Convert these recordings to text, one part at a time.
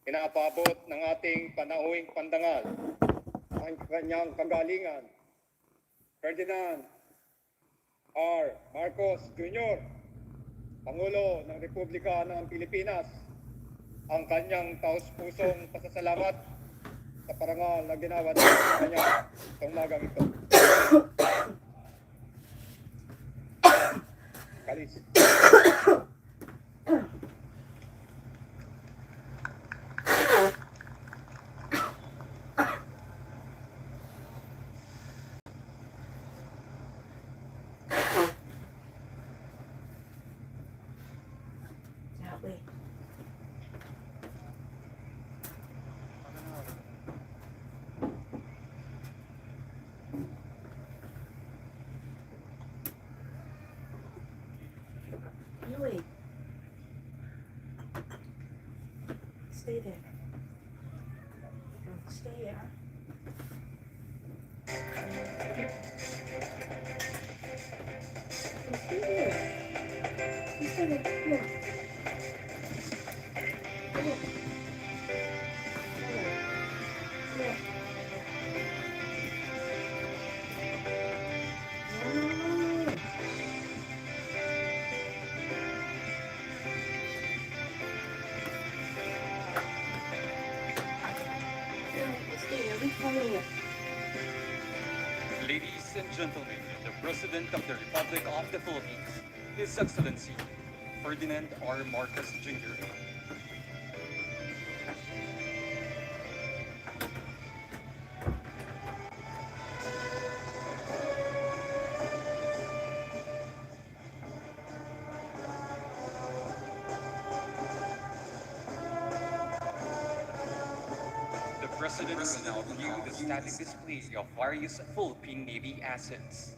Inaabot ng ating panauhing pandangal ang kanyang kagalingan, Ferdinand R. Marcos Jr., Pangulo ng Republika ng Pilipinas, ang kanyang taus-pusong pasasalamat sa parangal na ginawa ng kanya sa umagang ito. Kalis. Wait. Stay there. Stay there. Stay there. Stay there. Here. Ladies and gentlemen, the President of the Republic of the Philippines, His Excellency Ferdinand R. Marcos Jr. The President will now view the static display of various Philippine Navy assets.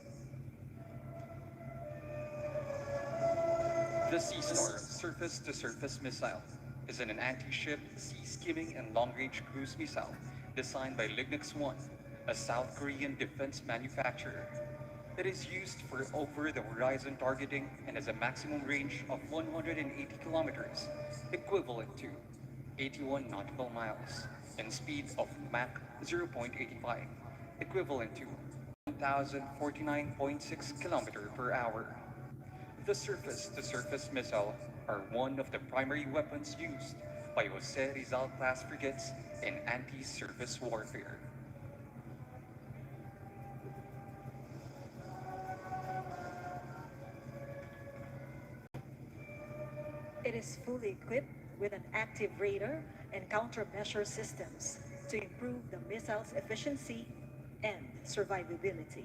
The Sea Star surface-to-surface missile is an anti-ship, sea-skimming, and long-range cruise missile designed by Lignix 1, a South Korean defense manufacturer. It is used for over-the-horizon targeting and has a maximum range of 180 kilometers, equivalent to 81 nautical miles, and speed of Mach 0.85, equivalent to 1,049.6 km per hour. The surface-to-surface missile are one of the primary weapons used by Jose Rizal-class frigates in anti-surface warfare. It is fully equipped with an active radar and countermeasure systems to improve the missile's efficiency and survivability.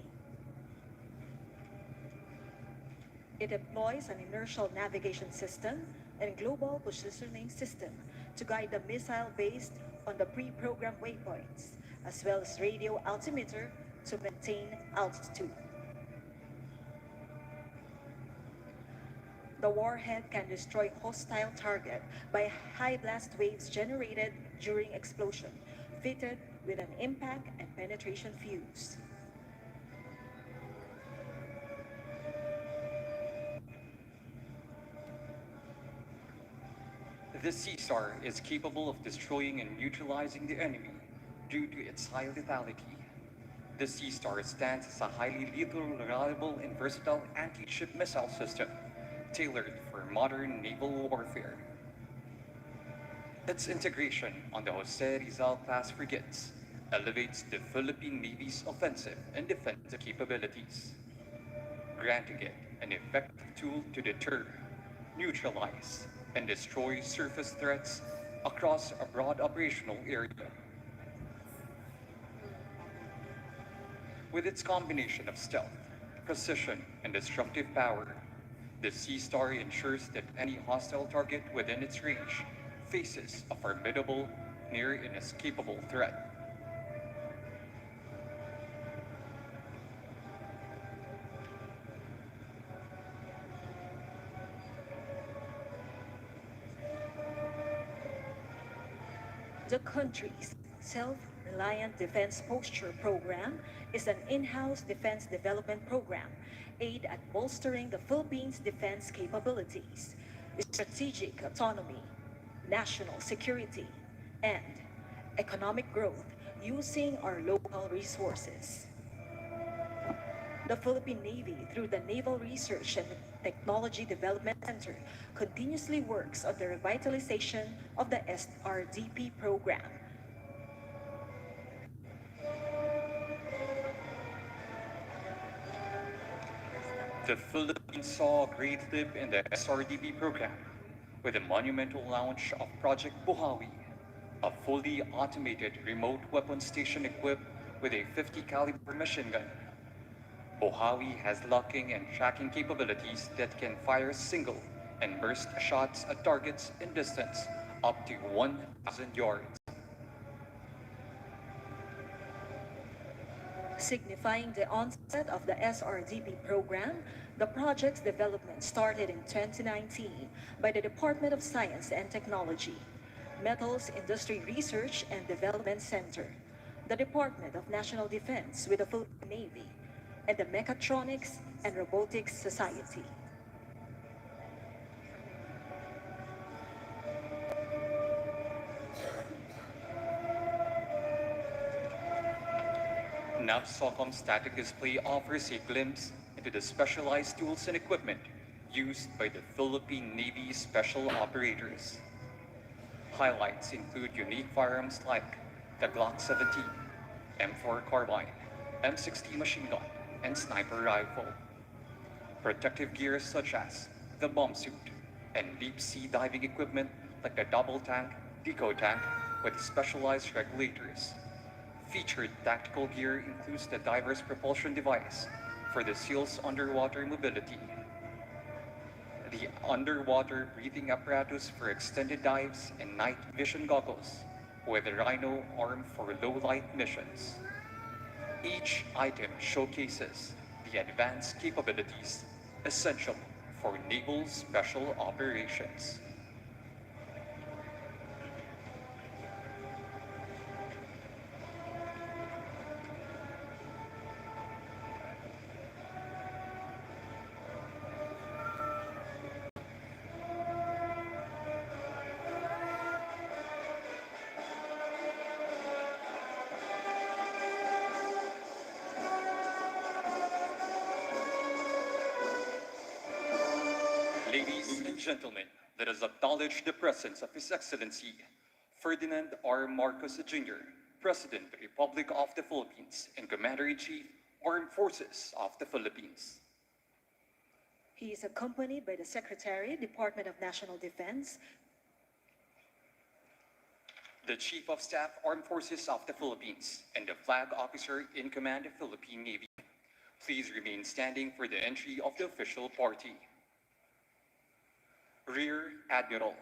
It employs an inertial navigation system and global positioning system to guide the missile based on the pre-programmed waypoints, as well as radio altimeter to maintain altitude. The warhead can destroy hostile target by high blast waves generated during explosion, fitted with an impact and penetration fuse. The Sea Star is capable of destroying and neutralizing the enemy due to its high lethality. The Sea Star stands as a highly lethal, reliable, and versatile anti-ship missile system tailored for modern naval warfare. Its integration on the Jose Rizal-class frigates elevates the Philippine Navy's offensive and defensive capabilities, granting it an effective tool to deter, neutralize, and destroy surface threats across a broad operational area. With its combination of stealth, precision, and destructive power, the Sea Star ensures that any hostile target within its range faces a formidable, near inescapable threat. The country's Self-Reliant Defense Posture Program is an in-house defense development program aimed at bolstering the Philippines' defense capabilities, strategic autonomy, national security, and economic growth using our local resources. The Philippine Navy, through the Naval Research and Technology Development Center, continuously works on the revitalization of the SRDP program. The Philippines saw a great leap in the SRDP program with the monumental launch of Project Buhawi, a fully automated remote weapon station equipped with a 50 caliber machine gun. Buhawi has locking and tracking capabilities that can fire single and burst shots at targets in distance up to 1,000 yards. Signifying the onset of the SRDP program, the project's development started in 2019 by the Department of Science and Technology, Metals Industry Research and Development Center, the Department of National Defense with the Philippine Navy, and the Mechatronics and Robotics Society. NAVSOCOM static display offers a glimpse into the specialized tools and equipment used by the Philippine Navy Special Operators. Highlights include unique firearms like the Glock 17, M4 carbine, M16 machine gun, and sniper rifle. Protective gear such as the bomb suit and deep sea diving equipment like the double tank, deco tank with specialized regulators. Featured tactical gear includes the diver's propulsion device for the SEAL's underwater mobility, the underwater breathing apparatus for extended dives and night vision goggles, with the Rhino arm for low-light missions. Each item showcases the advanced capabilities essential for naval special operations. Ladies and gentlemen, let us acknowledge the presence of His Excellency Ferdinand R. Marcos Jr., President of the Republic of the Philippines and Commander-in-Chief, Armed Forces of the Philippines. He is accompanied by the Secretary, Department of National Defense, The Chief of Staff, Armed Forces of the Philippines, and the Flag Officer in Command of Philippine Navy. Please remain standing for the entry of the official party. Rear Admiral.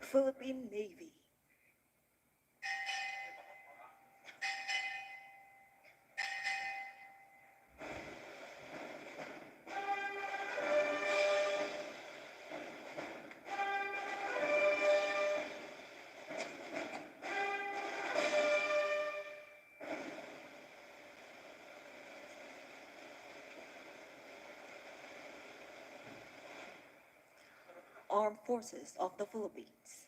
Philippine Navy. Armed Forces of the Philippines.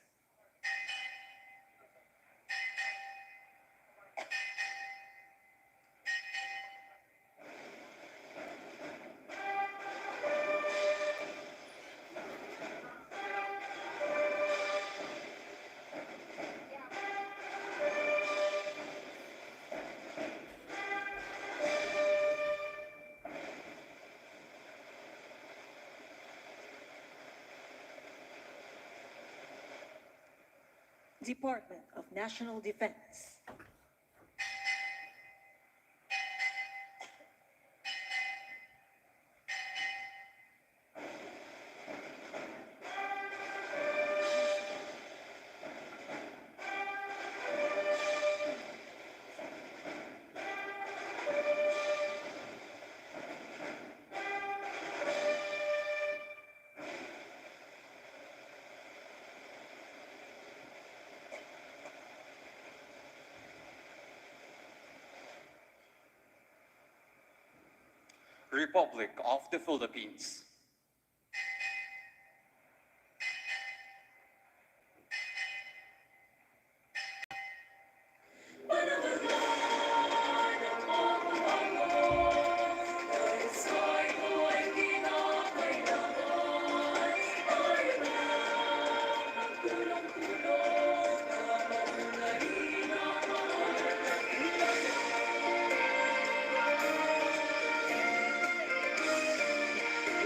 Department of National Defense. Republic of the Philippines.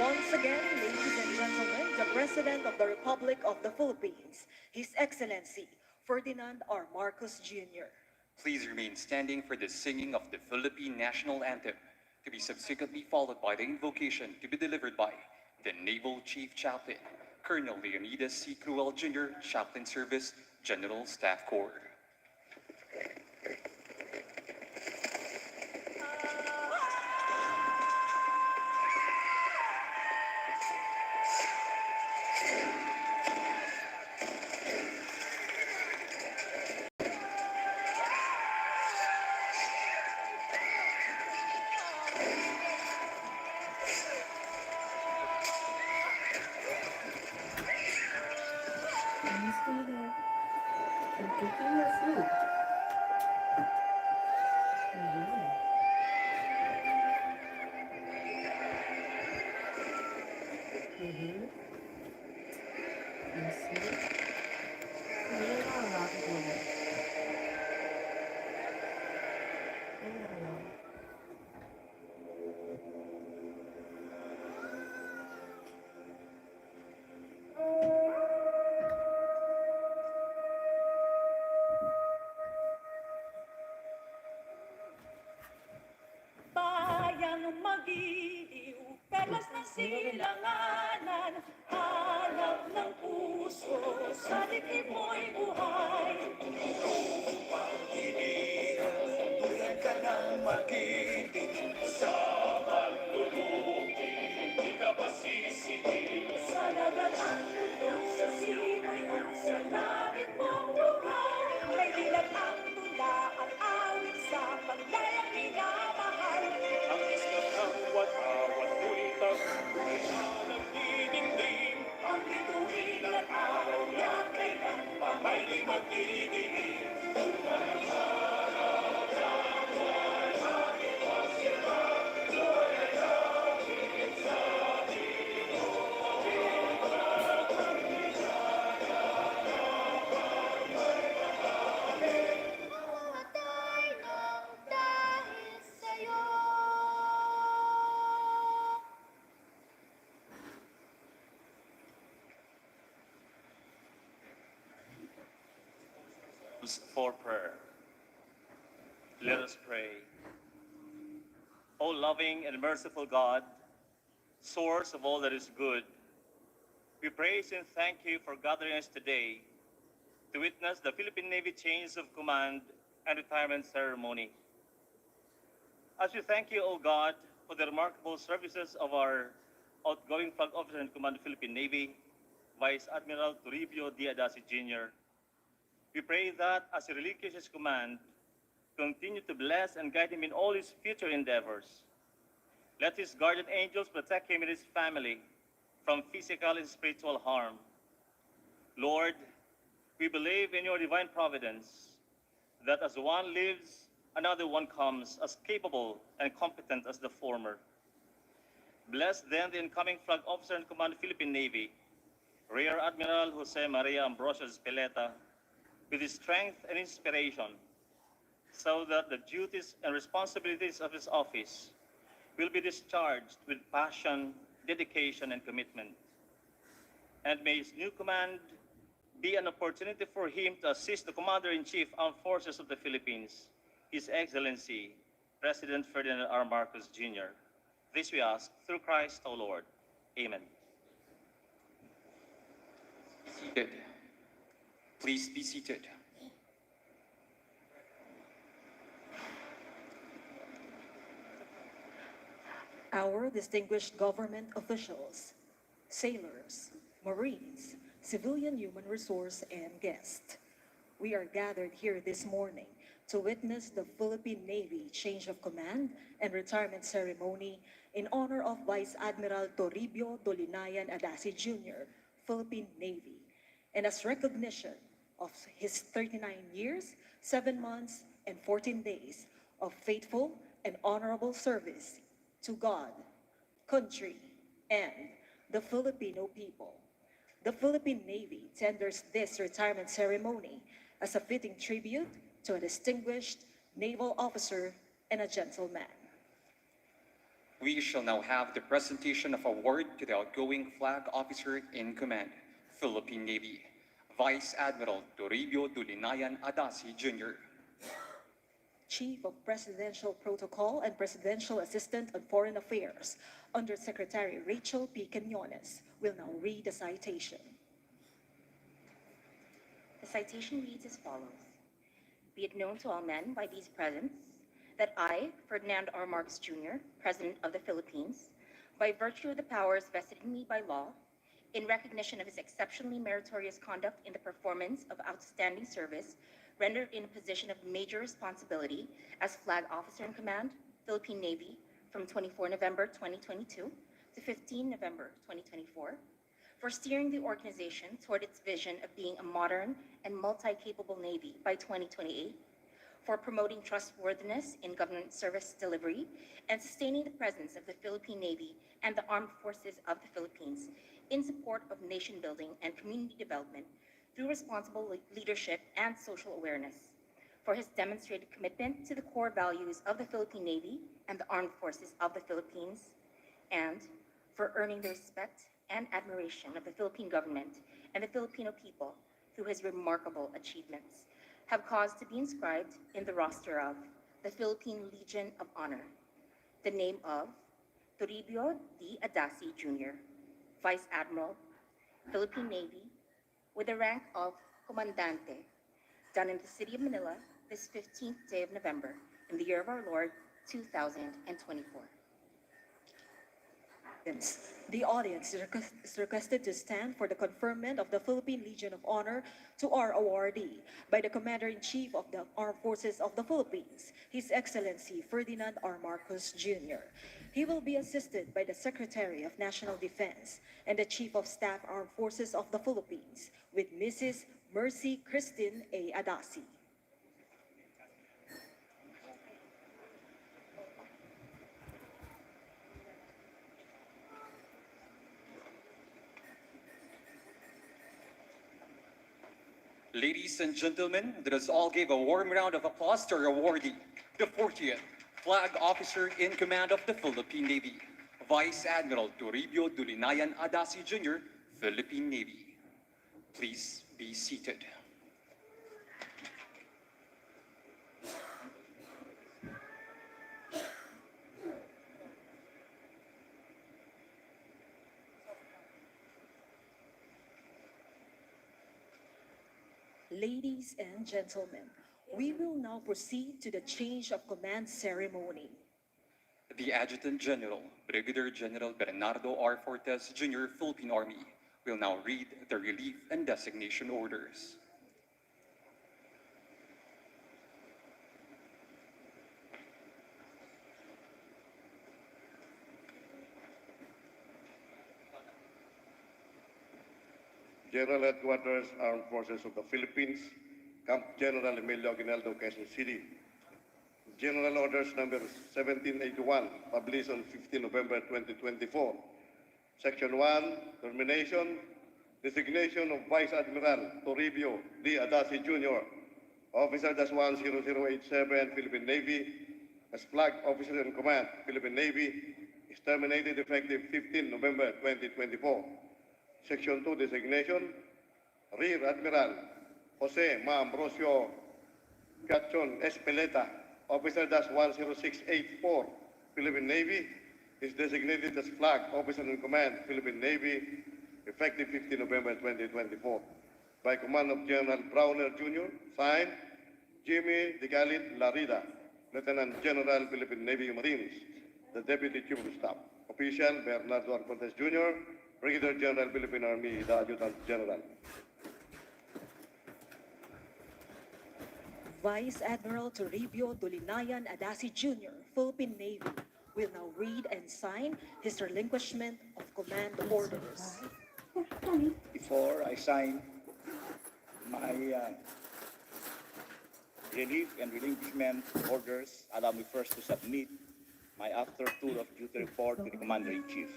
Once again, ladies and gentlemen, the President of the Republic of the Philippines, His Excellency Ferdinand R. Marcos Jr. Please remain standing for the singing of the Philippine National Anthem, to be subsequently followed by the invocation to be delivered by the Naval Chief Chaplain, Colonel Leonidas C. Cruel Jr., Chaplain Service, General Staff Corps. Can you stay there? I'm taking your food. Mm-hmm. You see? You're not allowed to do that. You're not allowed. Bayang magiliw, perlas ng silanganan, hanap ng puso, sa dibdib mo'y buhay. Tuyan ka ng magiting, sa manluluki, di ka pasisipin. Sa nagatang mundo, sa simoy at sa langit mong buhay, may dilag ang tula at awit sa paglayang minamahal. Ang isla ng wat-awat buntag, ay nagdidingding. Ang bituin at araw na kailan pa may di magdidilim. Mamatay ng dahil sa'yo. For prayer. Let us pray. O loving and merciful God, source of all that is good, we praise and thank you for gathering us today to witness the Philippine Navy change of command and retirement ceremony. As we thank you, O God, for the remarkable services of our outgoing flag officer in command of the Philippine Navy, Vice Admiral Toribio Diadasi Jr., we pray that as he relinquishes command, continue to bless and guide him in all his future endeavors. Let his guardian angels protect him and his family from physical and spiritual harm. Lord, we believe in your divine providence, that as one lives, another one comes as capable and competent as the former. Bless then the incoming flag officer in command of the Philippine Navy, Rear Admiral Jose Maria Ambrosio Speleta, with his strength and inspiration, so that the duties and responsibilities of his office will be discharged with passion, dedication, and commitment. And may his new command be an opportunity for him to assist the Commander-in-Chief Armed Forces of the Philippines, His Excellency, President Ferdinand R. Marcos Jr. This we ask through Christ our Lord. Amen. Seated. Please be seated. Our distinguished government officials, sailors, Marines, civilian human resource, and guests. We are gathered here this morning to witness the Philippine Navy change of command and retirement ceremony in honor of Vice Admiral Toribio Dolinayan Adasi Jr., Philippine Navy, and as recognition of his 39 years, 7 months, and 14 days of faithful and honorable service to God, country, and the Filipino people. The Philippine Navy tenders this retirement ceremony as a fitting tribute to a distinguished naval officer and a gentleman. We shall now have the presentation of award to the outgoing flag officer in command, Philippine Navy, Vice Admiral Toribio Dulinayan Adasi Jr. Chief of Presidential Protocol and Presidential Assistant on Foreign Affairs, Under Secretary Rachel P. Quinones, will now read the citation. The citation reads as follows. Be it known to all men by these presents that I, Ferdinand R. Marcos Jr., President of the Philippines, by virtue of the powers vested in me by law, in recognition of his exceptionally meritorious conduct in the performance of outstanding service rendered in a position of major responsibility as Flag Officer in Command, Philippine Navy, from 24 November 2022 to 15 November 2024, for steering the organization toward its vision of being a modern and multi-capable Navy by 2028, for promoting trustworthiness in government service delivery and sustaining the presence of the Philippine Navy and the Armed Forces of the Philippines in support of nation building and community development through responsible leadership and social awareness, for his demonstrated commitment to the core values of the Philippine Navy and the Armed Forces of the Philippines, and for earning the respect and admiration of the Philippine government and the Filipino people through his remarkable achievements, have caused to be inscribed in the roster of the Philippine Legion of Honor the name of Toribio D. Adasi Jr., Vice Admiral, Philippine Navy, with the rank of Comandante, done in the city of Manila this 15th day of November in the year of our Lord, 2024. The audience is requested to stand for the conferment of the Philippine Legion of Honor to our awardee by the Commander-in-Chief of the Armed Forces of the Philippines, His Excellency Ferdinand R. Marcos Jr. He will be assisted by the Secretary of National Defense and the Chief of Staff Armed Forces of the Philippines with Mrs. Mercy Christine A. Adasi. Ladies and gentlemen, let us all give a warm round of applause to our awardee, the 40th Flag Officer in Command of the Philippine Navy, Vice Admiral Toribio Dulinayan Adasi Jr., Philippine Navy. Please be seated. Ladies and gentlemen, we will now proceed to the change of command ceremony. The Adjutant General, Brigadier General Bernardo R. Fortes Jr., Philippine Army, will now read the relief and designation orders. General Headquarters, Armed Forces of the Philippines, Camp General Emilio Aguinaldo, Quezon City. General Orders number 1781, published on 15 November 2024. Section 1, Termination, Designation of Vice Admiral Toribio D. Adasi Jr., Officer -10087, Philippine Navy, as Flag Officer in Command, Philippine Navy, is terminated effective 15 November 2024. Section 2, Designation, Rear Admiral Jose Ma Ambrosio Gachon Espeleta, Officer -10684, Philippine Navy, is designated as Flag Officer in Command, Philippine Navy, effective 15 November 2024. By command of General Browner Jr., signed, Jimmy Digalit Larida, Lieutenant General, Philippine Navy Marines, the Deputy Chief of Staff. Official, Bernardo R. Fortes Jr., Brigadier General, Philippine Army, the Adjutant General. Vice Admiral Toribio Dulinayan Adasi Jr., Philippine Navy, will now read and sign his relinquishment of command orders. Before I sign my relief and relinquishment orders, allow me first to submit my after tour of duty report to the Commander-in-Chief.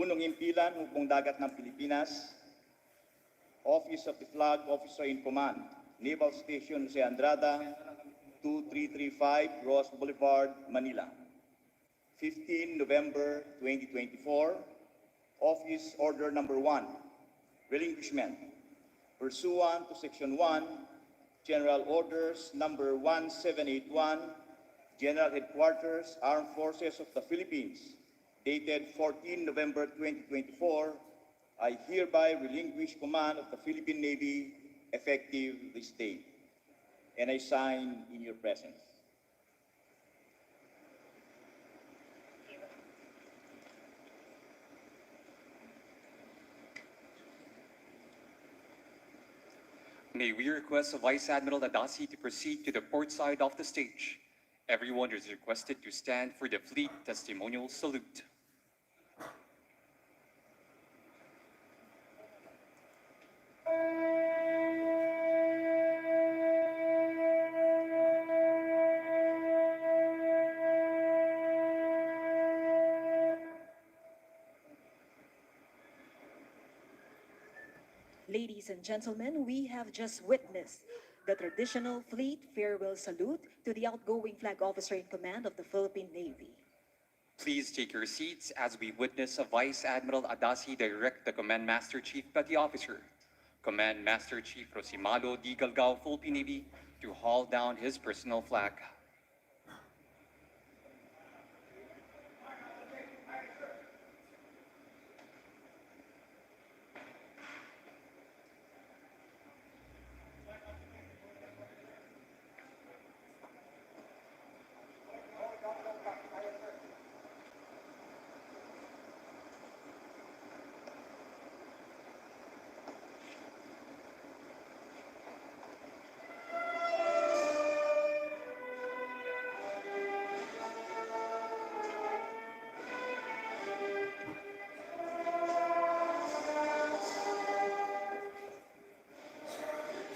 Punong Impilan, Hukbong Dagat ng Pilipinas, Office of the Flag Officer in Command, Naval Station Jose Andrada, 2335 Ross Boulevard, Manila. 15 November 2024, Office Order Number 1, Relinquishment. Pursuant to Section 1, General Orders Number 1781, General Headquarters, Armed Forces of the Philippines, dated 14 November 2024, I hereby relinquish command of the Philippine Navy effective this date. And I sign in your presence. May we request Vice Admiral Adasi to proceed to the port side of the stage. Everyone is requested to stand for the fleet testimonial salute. Ladies and gentlemen, we have just witnessed the traditional fleet farewell salute to the outgoing flag officer in command of the Philippine Navy. Please take your seats as we witness Vice Admiral Adasi direct the Command Master Chief Petty Officer, Command Master Chief Rosimalo D. Galgao, Philippine Navy, to haul down his personal flag.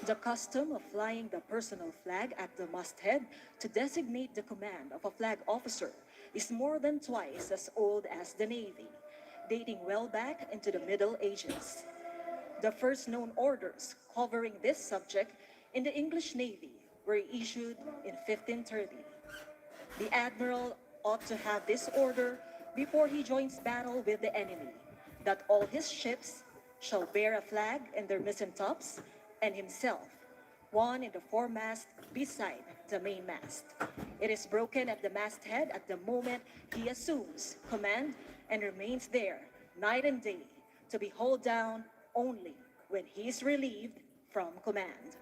The custom of flying the personal flag at the masthead to designate the command of a flag officer is more than twice as old as the Navy, dating well back into the Middle Ages. The first known orders covering this subject in the English Navy were issued in 1530. The admiral ought to have this order before he joins battle with the enemy, that all his ships shall bear a flag in their mizzentops, and himself one in the foremast beside the mainmast. It is broken at the masthead at the moment he assumes command and remains there night and day to be hauled down only when he is relieved from command.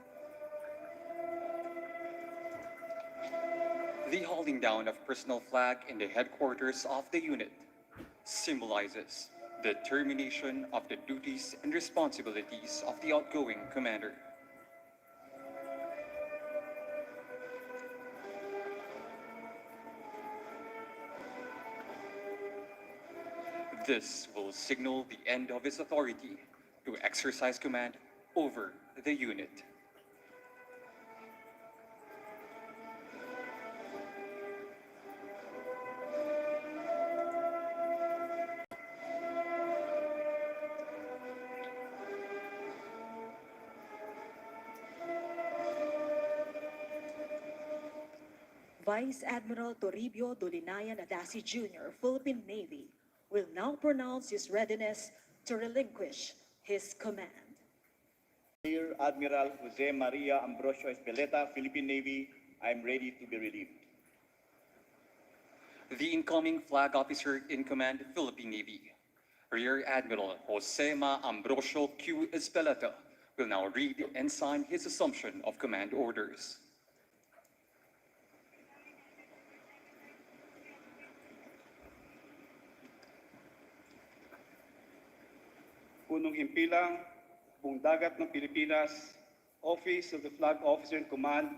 The hauling down of personal flag in the headquarters of the unit symbolizes the termination of the duties and responsibilities of the outgoing commander. This will signal the end of his authority to exercise command over the unit. Vice Admiral Toribio Dolinayan Adasi Jr., Philippine Navy, will now pronounce his readiness to relinquish his command. Rear Admiral Jose Maria Ambrosio Espeleta, Philippine Navy, I am ready to be relieved. The incoming flag officer in command, Philippine Navy, Rear Admiral Jose Ma Ambrosio Q. Espeleta, will now read and sign his assumption of command orders. Punong Himpilang, Buong Dagat ng Pilipinas, Office of the Flag Officer in Command,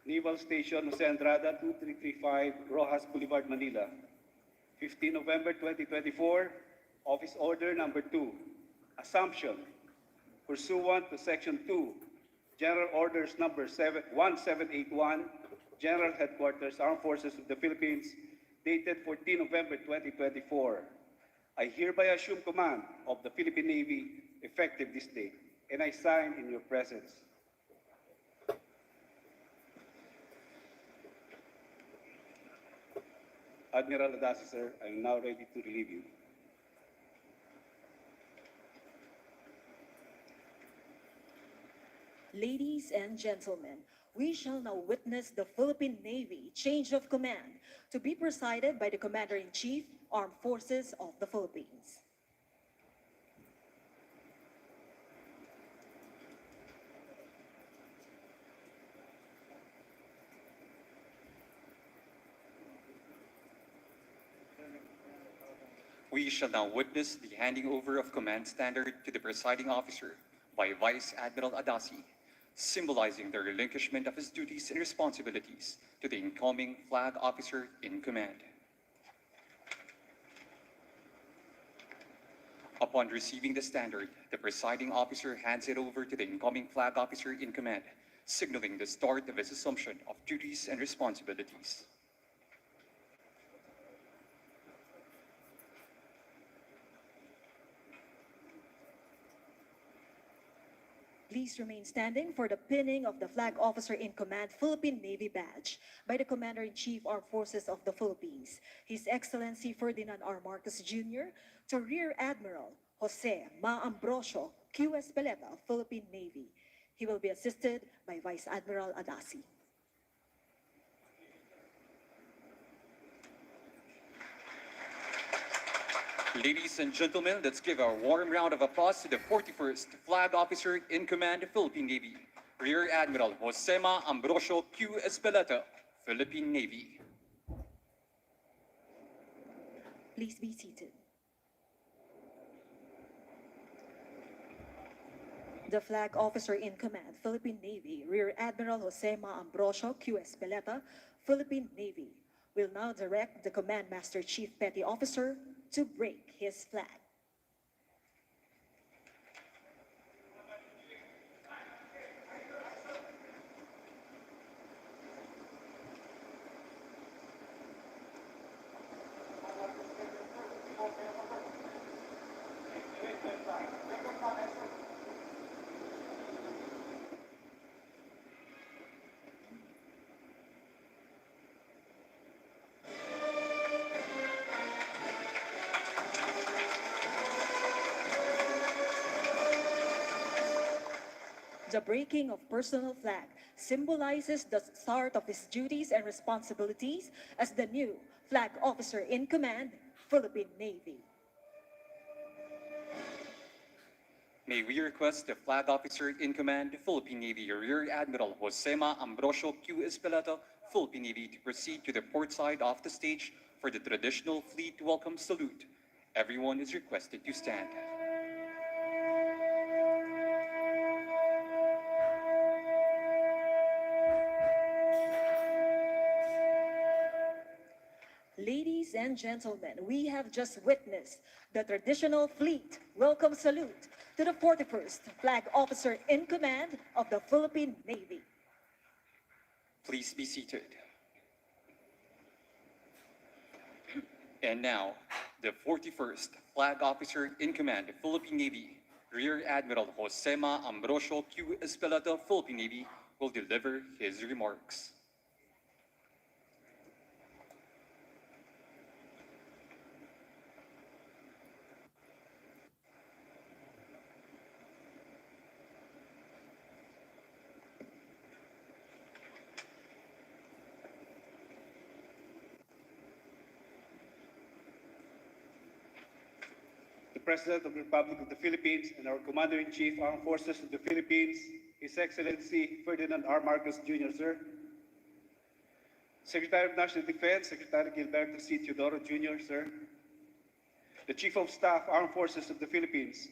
Naval Station Jose Andrada, 2335, Rojas Boulevard, Manila. 15 November 2024, Office Order Number 2, Assumption, pursuant to Section 2, General Orders Number 1781, General Headquarters, Armed Forces of the Philippines, dated 14 November 2024. I hereby assume command of the Philippine Navy effective this date, and I sign in your presence. Admiral Adasi, sir, I am now ready to relieve you. Ladies and gentlemen, we shall now witness the Philippine Navy change of command to be presided by the Commander-in-Chief, Armed Forces of the Philippines. We shall now witness the handing over of command standard to the presiding officer by Vice Admiral Adasi, symbolizing the relinquishment of his duties and responsibilities to the incoming flag officer in command. Upon receiving the standard, the presiding officer hands it over to the incoming flag officer in command, signaling the start of his assumption of duties and responsibilities. Please remain standing for the pinning of the Flag Officer in Command Philippine Navy badge by the Commander-in-Chief Armed Forces of the Philippines, His Excellency Ferdinand R. Marcos Jr., to Rear Admiral Jose Ma Ambrosio, Q.S. Peleta, Philippine Navy. He will be assisted by Vice Admiral Adasi. Ladies and gentlemen, let's give a warm round of applause to the 41st Flag Officer in Command, Philippine Navy, Rear Admiral Josema Ambrosio Q. Espeleta, Philippine Navy. Please be seated. The Flag Officer in Command, Philippine Navy, Rear Admiral Josema Ambrosio Q. Espeleta, Philippine Navy, will now direct the Command Master Chief Petty Officer to break his flag. The breaking of personal flag symbolizes the start of his duties and responsibilities as the new Flag Officer in Command, Philippine Navy. May we request the Flag Officer in Command, Philippine Navy, Rear Admiral Josema Ambrosio Q. Espeleta, Philippine Navy, to proceed to the port side of the stage for the traditional fleet welcome salute. Everyone is requested to stand. Ladies and gentlemen, we have just witnessed the traditional fleet welcome salute to the 41st Flag Officer in Command of the Philippine Navy. Please be seated. And now, the 41st Flag Officer in Command, Philippine Navy, Rear Admiral Josema Ambrosio Q. Espeleta, Philippine Navy, will deliver his remarks. President of the Republic of the Philippines and our Commander-in-Chief, Armed Forces of the Philippines, His Excellency Ferdinand R. Marcos Jr., sir. Secretary of National Defense, Secretary Gilberto C. Teodoro Jr., sir. The Chief of Staff, Armed Forces of the Philippines,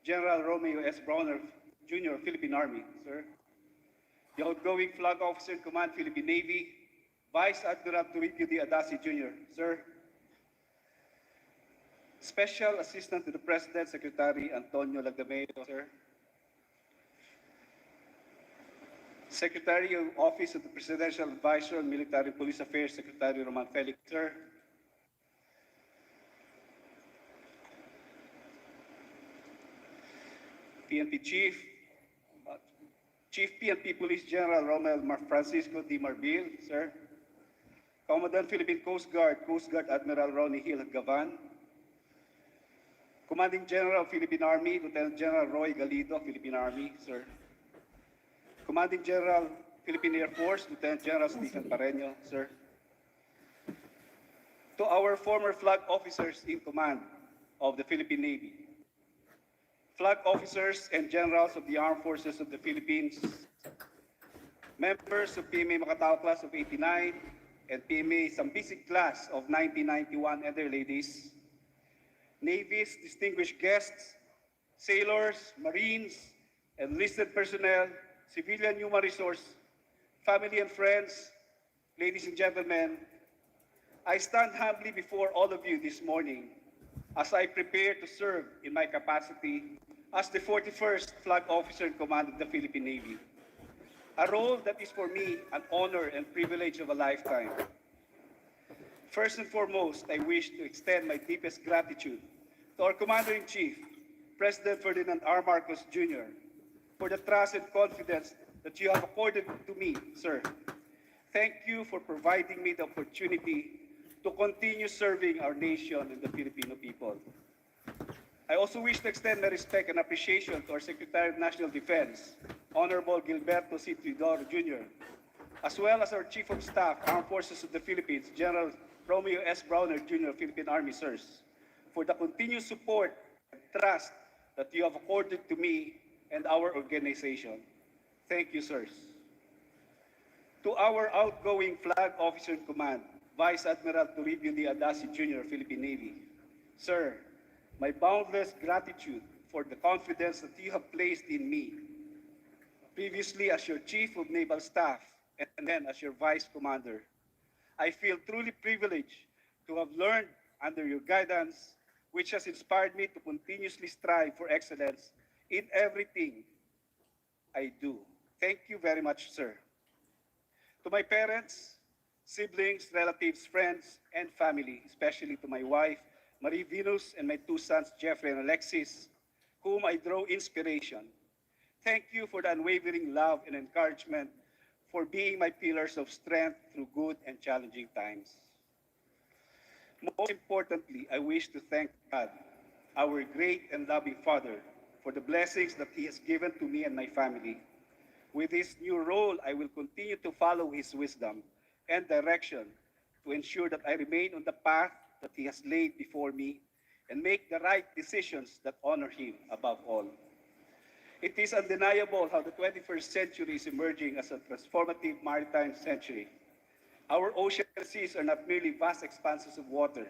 General Romeo S. Browner, Jr., Philippine Army, sir. The outgoing Flag Officer in Command, Philippine Navy, Vice Admiral Toribio D. Adasi, Jr., sir. Special Assistant to the President, Secretary Antonio Lagdameo, sir. Secretary of Office of the Presidential Advisor on Military and Police Affairs, Secretary Roman Felix, sir. PNP Chief PNP Police General Romel Francisco D. Marbil, sir. Commandant Philippine Coast Guard Admiral Ronnie Hill Gavan. Commanding General of Philippine Army, Lieutenant General Roy Galido, Philippine Army, sir. Commanding General, Philippine Air Force, Lieutenant General Stephen Pareño, sir. To our former flag officers in command of the Philippine Navy, flag officers and generals of the Armed Forces of the Philippines, members of PMA Macatao Class of '89 and PMA Sambisig Class of 1991 and their ladies, Navy's distinguished guests, sailors, Marines, enlisted personnel, civilian human resource, family and friends, ladies and gentlemen, I stand humbly before all of you this morning as I prepare to serve in my capacity as the 41st Flag Officer in Command of the Philippine Navy, a role that is for me an honor and privilege of a lifetime. First and foremost, I wish to extend my deepest gratitude to our Commander-in-Chief, President Ferdinand R. Marcos Jr., for the trust and confidence that you have accorded to me, sir. Thank you for providing me the opportunity to continue serving our nation and the Filipino people. I also wish to extend my respect and appreciation to our Secretary of National Defense, Honorable Gilberto C. Tridor Jr., as well as our Chief of Staff, Armed Forces of the Philippines, General Romeo S. Browner Jr., Philippine Army, sirs, for the continued support and trust that you have accorded to me and our organization. Thank you, sirs. To our outgoing Flag Officer in Command, Vice Admiral Toribio D. Adasi Jr., Philippine Navy, sir, my boundless gratitude for the confidence that you have placed in me, previously as your Chief of Naval Staff and then as your Vice Commander. I feel truly privileged to have learned under your guidance, which has inspired me to continuously strive for excellence in everything I do. Thank you very much, sir. To my parents, siblings, relatives, friends, and family, especially to my wife, Marie Venus, and my two sons, Jeffrey and Alexis, whom I draw inspiration. Thank you for the unwavering love and encouragement, for being my pillars of strength through good and challenging times. Most importantly, I wish to thank God, our great and loving Father, for the blessings that He has given to me and my family. With this new role, I will continue to follow His wisdom and direction to ensure that I remain on the path that He has laid before me and make the right decisions that honor Him above all. It is undeniable how the 21st century is emerging as a transformative maritime century. Our ocean seas are not merely vast expanses of water,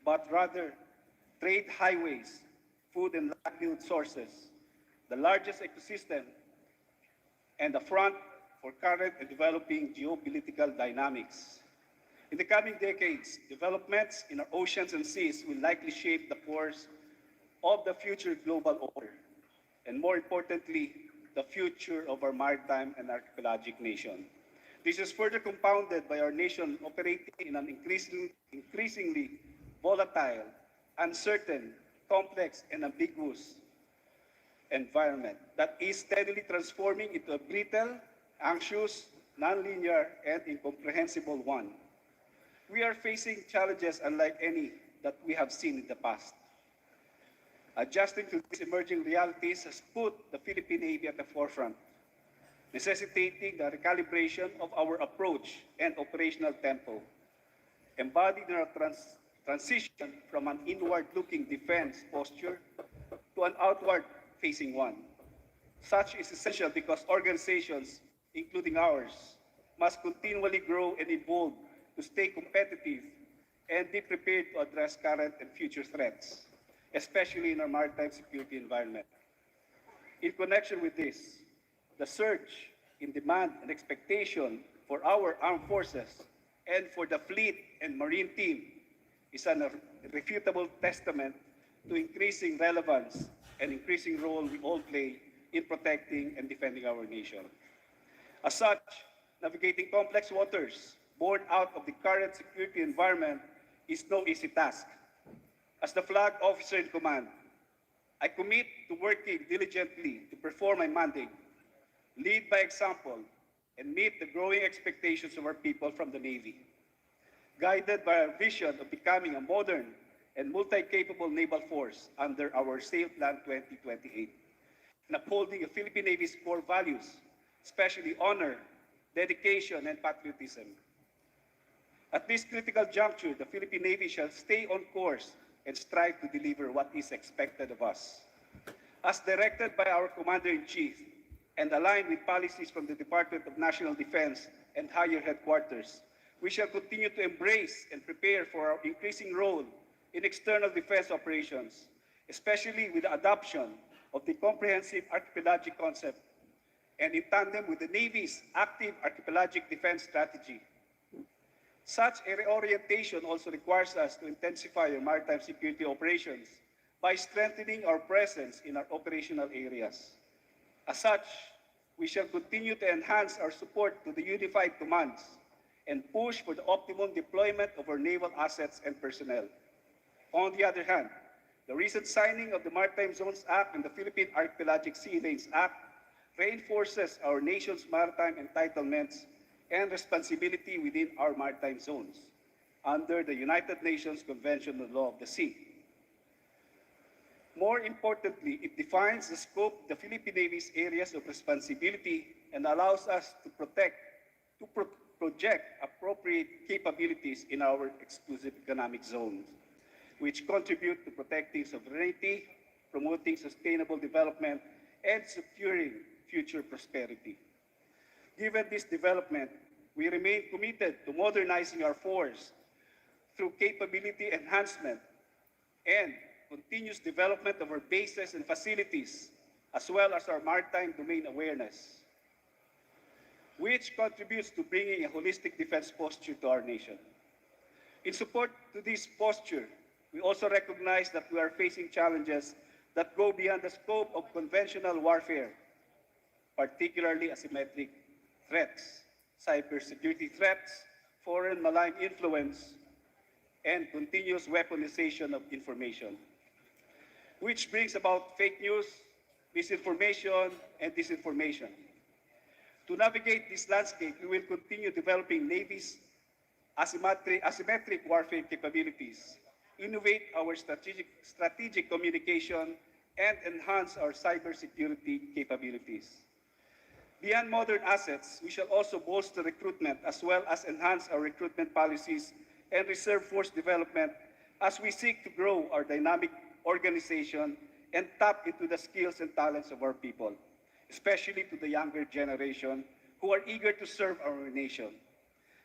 but rather trade highways, food and livelihood sources, the largest ecosystem, and the front for current and developing geopolitical dynamics. In the coming decades, developments in our oceans and seas will likely shape the course of the future global order, and more importantly, the future of our maritime and archipelagic nation. This is further compounded by our nation operating in an increasingly volatile, uncertain, complex, and ambiguous environment that is steadily transforming into a brittle, anxious, nonlinear, and incomprehensible one. We are facing challenges unlike any that we have seen in the past. Adjusting to these emerging realities has put the Philippine Navy at the forefront, necessitating the recalibration of our approach and operational tempo, embodied in our transition from an inward-looking defense posture to an outward-facing one. Such is essential because organizations, including ours, must continually grow and evolve to stay competitive and be prepared to address current and future threats, especially in our maritime security environment. In connection with this, the surge in demand and expectation for our armed forces and for the fleet and marine team is an irrefutable testament to increasing relevance and increasing role we all play in protecting and defending our nation. As such, navigating complex waters born out of the current security environment is no easy task. As the flag officer in command, I commit to working diligently to perform my mandate, lead by example, and meet the growing expectations of our people from the Navy. Guided by our vision of becoming a modern and multi-capable naval force under our Sail Plan 2028, and upholding the Philippine Navy's core values, especially honor, dedication, and patriotism. At this critical juncture, the Philippine Navy shall stay on course and strive to deliver what is expected of us. As directed by our Commander-in-Chief and aligned with policies from the Department of National Defense and higher headquarters, we shall continue to embrace and prepare for our increasing role in external defense operations, especially with the adoption of the comprehensive archipelagic concept and in tandem with the Navy's active archipelagic defense strategy. Such a reorientation also requires us to intensify our maritime security operations by strengthening our presence in our operational areas. As such, we shall continue to enhance our support to the unified commands and push for the optimum deployment of our naval assets and personnel. On the other hand, the recent signing of the Maritime Zones Act and the Philippine Archipelagic Sea Lanes Act reinforces our nation's maritime entitlements and responsibility within our maritime zones under the United Nations Convention on the Law of the Sea. More importantly, it defines the scope of the Philippine Navy's areas of responsibility and allows us to project appropriate capabilities in our exclusive economic zones, which contribute to protecting sovereignty, promoting sustainable development, and securing future prosperity. Given this development, we remain committed to modernizing our force through capability enhancement and continuous development of our bases and facilities, as well as our maritime domain awareness, which contributes to bringing a holistic defense posture to our nation. In support to this posture, we also recognize that we are facing challenges that go beyond the scope of conventional warfare, particularly asymmetric threats, cybersecurity threats, foreign malign influence, and continuous weaponization of information, which brings about fake news, misinformation, and disinformation. To navigate this landscape, we will continue developing Navy's asymmetric warfare capabilities, innovate our strategic communication, and enhance our cybersecurity capabilities. Beyond modern assets, we shall also bolster recruitment as well as enhance our recruitment policies and reserve force development as we seek to grow our dynamic organization and tap into the skills and talents of our people, especially to the younger generation who are eager to serve our nation.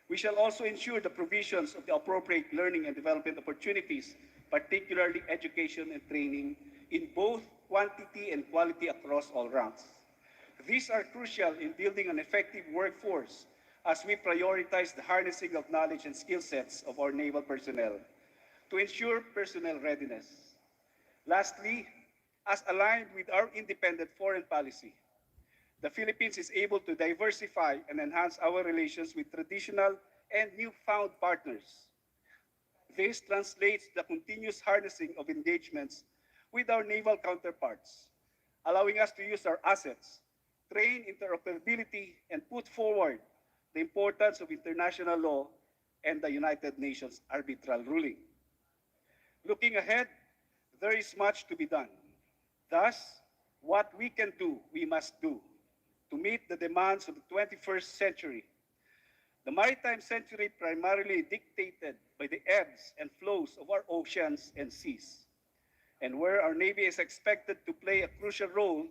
We shall also ensure the provisions of the appropriate learning and development opportunities, particularly education and training, in both quantity and quality across all ranks. These are crucial in building an effective workforce as we prioritize the harnessing of knowledge and skill sets of our naval personnel to ensure personnel readiness. Lastly, as aligned with our independent foreign policy, the Philippines is able to diversify and enhance our relations with traditional and newfound partners. This translates the continuous harnessing of engagements with our naval counterparts, allowing us to use our assets, train interoperability, and put forward the importance of international law and the United Nations arbitral ruling. Looking ahead, there is much to be done. Thus, what we can do, we must do to meet the demands of the 21st century. The maritime century primarily dictated by the ebbs and flows of our oceans and seas, and where our Navy is expected to play a crucial role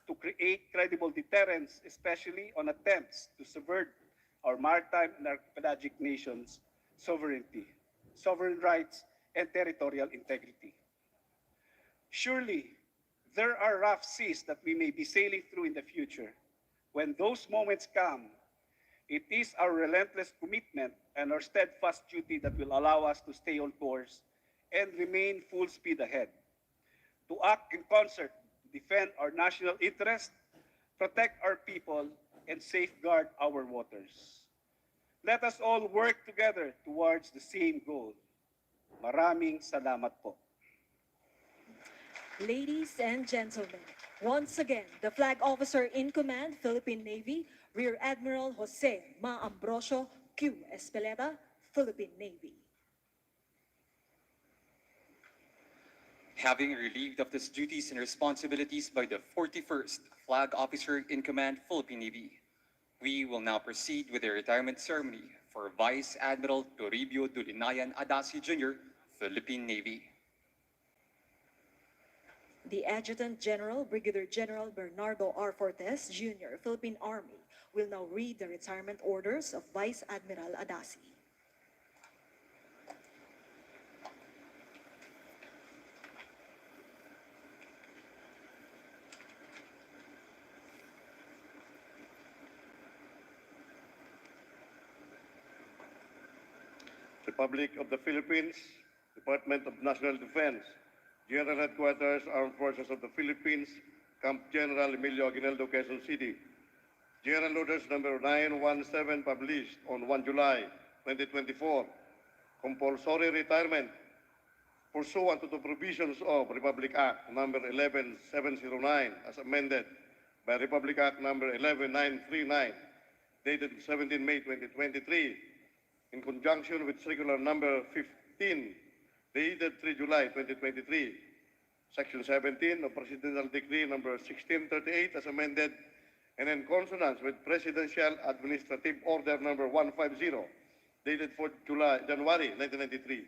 to create credible deterrence, especially on attempts to subvert our maritime and archipelagic nations' sovereignty, sovereign rights, and territorial integrity. Surely, There are rough seas that we may be sailing through in the future. When those moments come, it is our relentless commitment and our steadfast duty that will allow us to stay on course and remain full speed ahead. To act in concert, to defend our national interest, protect our people, and safeguard our waters. Let us all work together towards the same goal. Maraming salamat po. Ladies and gentlemen, once again, the Flag Officer in Command, Philippine Navy, Rear Admiral Jose Ma Ambrosio Q. Espeleta, Philippine Navy. Having relieved of these duties and responsibilities by the 41st Flag Officer in Command, Philippine Navy, we will now proceed with the retirement ceremony for Vice Admiral Toribio Dulinayan Adasi Jr., Philippine Navy. The Adjutant General, Brigadier General Bernardo R. Fortes Jr., Philippine Army, will now read the retirement orders of Vice Admiral Adasi. Republic of the Philippines, Department of National Defense, General Headquarters, Armed Forces of the Philippines, Camp General Emilio Aguinaldo, Quezon City. General Orders number 917 published on 1 July 2024. Compulsory retirement pursuant to the provisions of Republic Act number 11709 as amended by Republic Act number 11939 dated 17 May 2023 in conjunction with circular number 15 dated 3 July 2023, Section 17 of Presidential Decree number 1638 as amended and in consonance with Presidential Administrative Order number 150 dated 4 January 1993.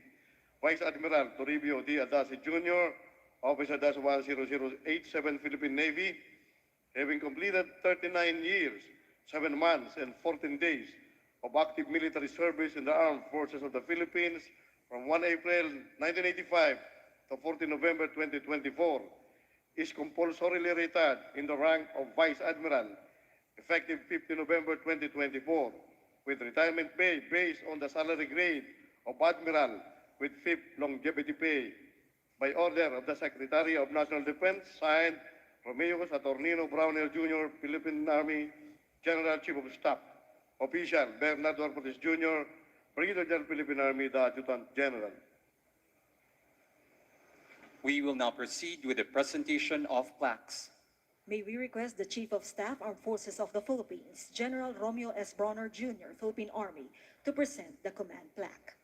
Vice Admiral Toribio D. Adasi Jr., Officer -10087 Philippine Navy, having completed 39 years, 7 months, and 14 days of active military service in the Armed Forces of the Philippines from 1 April 1985 to 14 November 2024, is compulsorily retired in the rank of Vice Admiral, effective 15 November 2024, with retirement pay based on the salary grade of Admiral with 5th longevity pay, by order of the Secretary of National Defense, signed Romeo Saturnino Brownell Jr., Philippine Army General Chief of Staff. Official Bernardo R. Fortes Jr., Brigadier General Philippine Army, the Adjutant General. We will now proceed with the presentation of plaques. May we request the Chief of Staff, Armed Forces of the Philippines, General Romeo S. Bronner Jr., Philippine Army, to present the command plaque.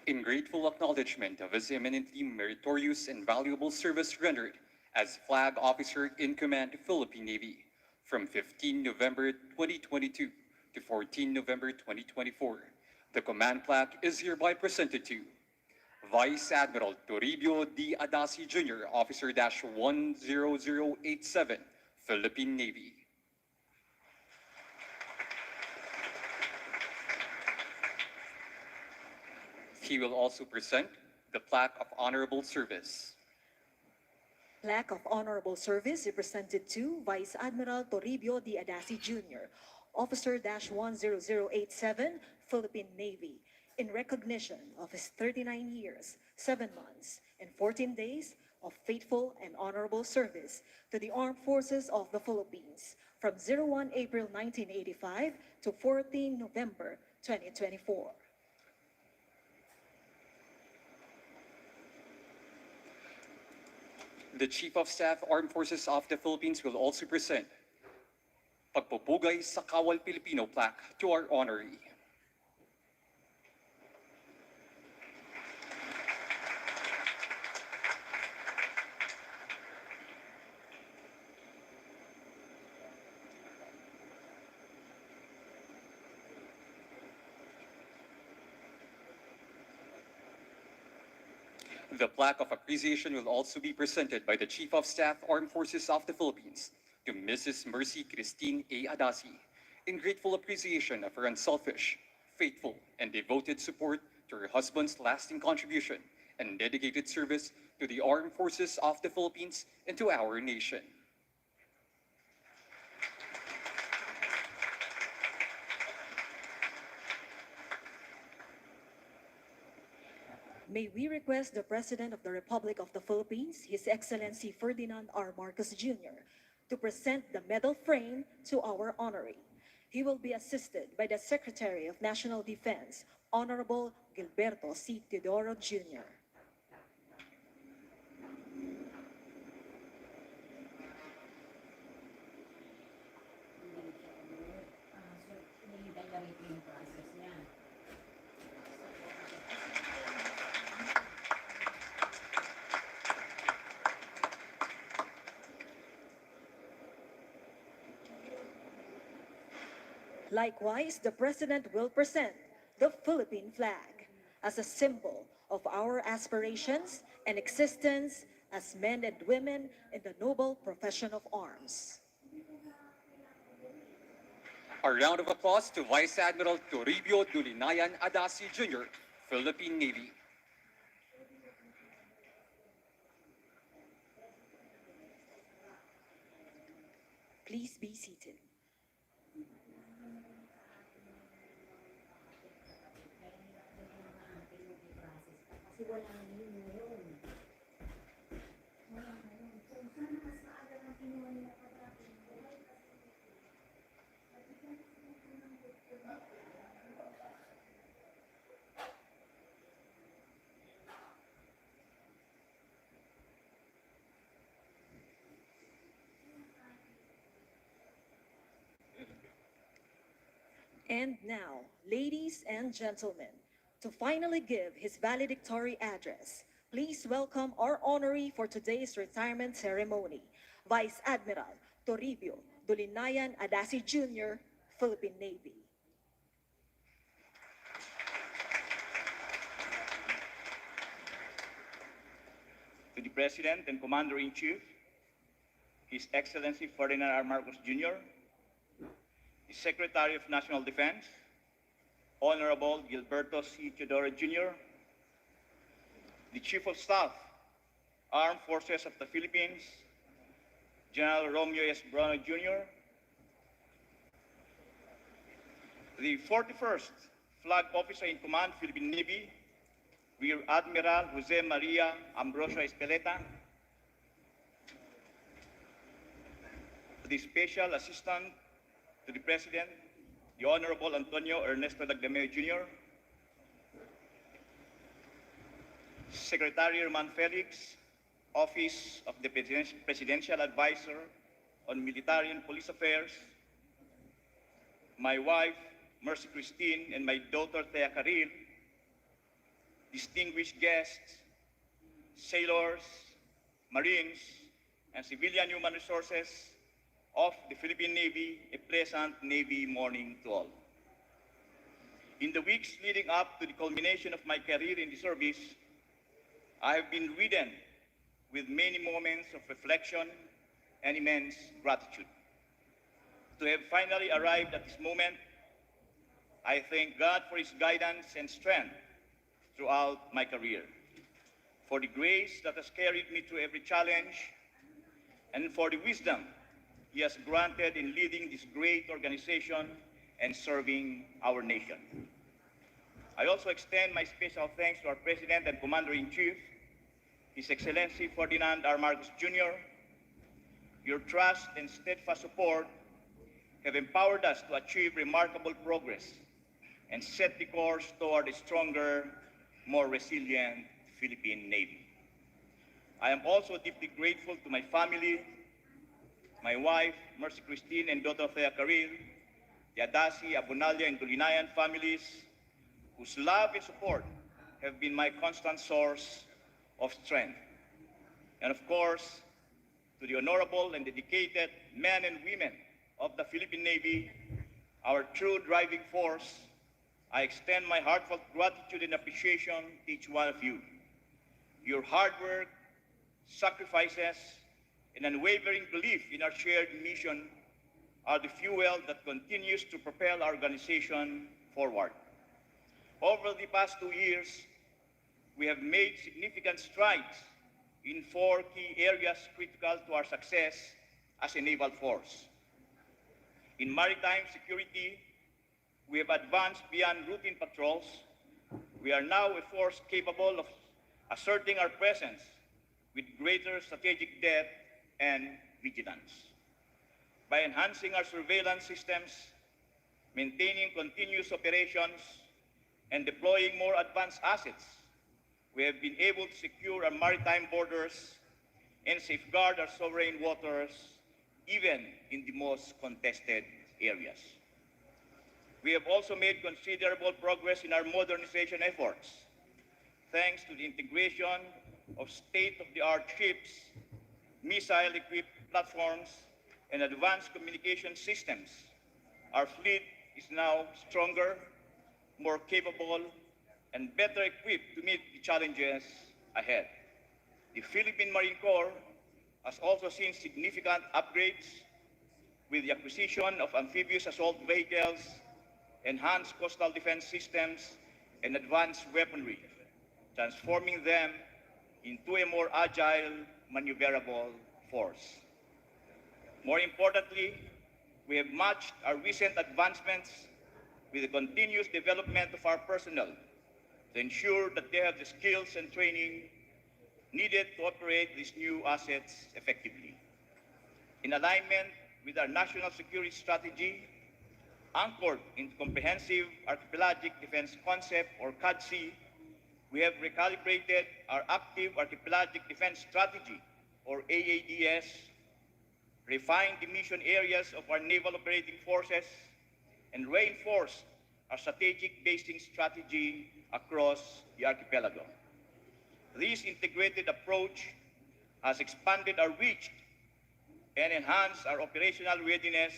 In grateful acknowledgement of his eminently meritorious and valuable service rendered as Flag Officer in Command, Philippine Navy, from 15 November 2022 to 14 November 2024, the command plaque is hereby presented to Vice Admiral Toribio D. Adasi Jr., Officer -10087, Philippine Navy. He will also present the plaque of honorable service. Plaque of Honorable Service is presented to Vice Admiral Toribio D. Adasi Jr., Officer -10087, Philippine Navy, in recognition of his 39 years, 7 months, and 14 days of faithful and honorable service to the Armed Forces of the Philippines from 01 April 1985 to 14 November 2024. The Chief of Staff, Armed Forces of the Philippines will also present Pagpupugay sa Kawal Pilipino plaque to our honoree. The plaque of appreciation will also be presented by the Chief of Staff, Armed Forces of the Philippines, to Mrs. Mercy Christine A. Adasi, in grateful appreciation of her unselfish, faithful, and devoted support to her husband's lasting contribution and dedicated service to the armed forces of the Philippines and to our nation. May we request the President of the Republic of the Philippines, His Excellency Ferdinand R. Marcos Jr., to present the medal frame to our honoree. He will be assisted by the Secretary of National Defense, Honorable Gilberto C. Teodoro Jr. Hinihintay na rin yung process niya. Likewise, the President will present the Philippine flag as a symbol of our aspirations and existence as men and women in the noble profession of arms. A round of applause to Vice Admiral Toribio Dulinayan Adasi Jr., Philippine Navy. Please be seated. Kasi wala yun ngayon. Wala ngayon. So, sana mas maaga ng kinuha nila Pagdating. And now, ladies and gentlemen, to finally give his valedictory address, please welcome our honoree for today's retirement ceremony, Vice Admiral Toribio Dulinayan Adasi Jr., Philippine Navy. To the President and Commander-in-Chief, His Excellency Ferdinand R. Marcos Jr., the Secretary of National Defense, Honorable Gilberto C. Teodoro Jr., the Chief of Staff, Armed Forces of the Philippines, General Romeo S. Bruno Jr., the 41st Flag Officer in Command, Philippine Navy, Rear Admiral Jose Maria Ambrosio Espeleta, the Special Assistant to the President, the Honorable Antonio Ernesto Dagdameo Jr., Secretary Herman Felix, Office of the Presidential Advisor on Military and Police Affairs, my wife, Mercy Christine, and my daughter, Thea Karil, distinguished guests, sailors, Marines, and civilian human resources of the Philippine Navy, a pleasant Navy morning to all. In the weeks leading up to the culmination of my career in the service, I have been ridden with many moments of reflection and immense gratitude. To have finally arrived at this moment, I thank God for His guidance and strength throughout my career, for the grace that has carried me through every challenge, and for the wisdom He has granted in leading this great organization and serving our nation. I also extend my special thanks to our President and Commander-in-Chief, His Excellency Ferdinand R. Marcos Jr. Your trust and steadfast support have empowered us to achieve remarkable progress and set the course toward a stronger, more resilient Philippine Navy. I am also deeply grateful to my family, my wife, Mercy Christine, and daughter Thea Karil, the Adasi, Abunalya, and Dulinayan families, whose love and support have been my constant source of strength. And of course, to the honorable and dedicated men and women of the Philippine Navy, our true driving force, I extend my heartfelt gratitude and appreciation to each one of you. Your hard work, sacrifices, and unwavering belief in our shared mission are the fuel that continues to propel our organization forward. Over the past 2 years, we have made significant strides in 4 key areas critical to our success as a naval force. In maritime security, we have advanced beyond routine patrols. We are now a force capable of asserting our presence with greater strategic depth and vigilance. By enhancing our surveillance systems, maintaining continuous operations, and deploying more advanced assets, we have been able to secure our maritime borders and safeguard our sovereign waters, even in the most contested areas. We have also made considerable progress in our modernization efforts, thanks to the integration of state-of-the-art ships, missile-equipped platforms, and advanced communication systems. Our fleet is now stronger, more capable, and better equipped to meet the challenges ahead. The Philippine Marine Corps has also seen significant upgrades with the acquisition of amphibious assault vehicles, enhanced coastal defense systems, and advanced weaponry, transforming them into a more agile, maneuverable force. More importantly, we have matched our recent advancements with the continuous development of our personnel to ensure that they have the skills and training needed to operate these new assets effectively. In alignment with our national security strategy, anchored in comprehensive archipelagic defense concept, or CADC, we have recalibrated our active archipelagic defense strategy, or AADS, refined the mission areas of our naval operating forces, and reinforced our strategic basing strategy across the archipelago. This integrated approach has expanded our reach and enhanced our operational readiness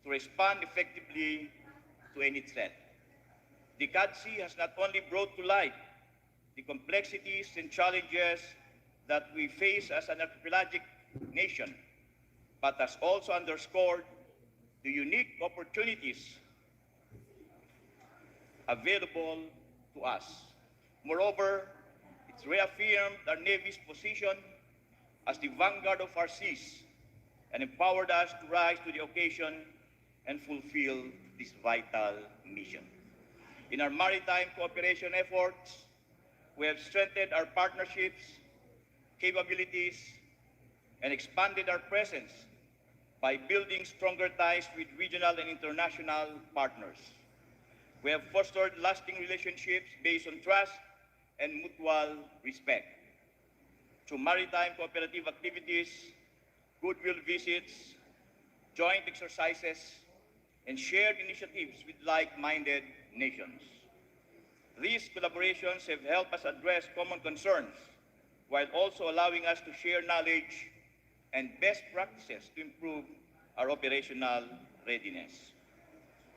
to respond effectively to any threat. The CADC has not only brought to light the complexities and challenges that we face as an archipelagic nation, but has also underscored the unique opportunities available to us. Moreover, it's reaffirmed our Navy's position as the vanguard of our seas and empowered us to rise to the occasion and fulfill this vital mission. In our maritime cooperation efforts, we have strengthened our partnerships, capabilities, and expanded our presence by building stronger ties with regional and international partners. We have fostered lasting relationships based on trust and mutual respect. Through maritime cooperative activities, goodwill visits, joint exercises, and shared initiatives with like-minded nations. These collaborations have helped us address common concerns while also allowing us to share knowledge and best practices to improve our operational readiness.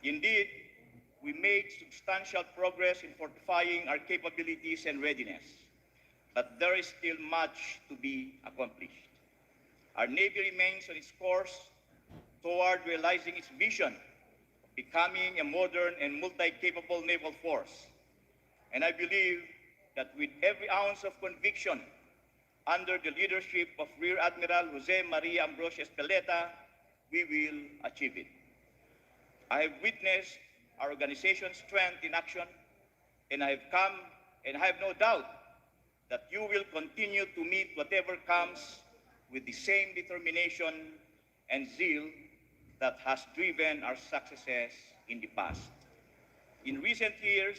Indeed, we made substantial progress in fortifying our capabilities and readiness, but there is still much to be accomplished. Our Navy remains on its course toward realizing its vision of becoming a modern and multi-capable naval force. And I believe that with every ounce of conviction under the leadership of Rear Admiral Jose Maria Ambrosio Espeleta, we will achieve it. I have witnessed our organization's strength in action, and I have no doubt that you will continue to meet whatever comes with the same determination and zeal that has driven our successes in the past. In recent years,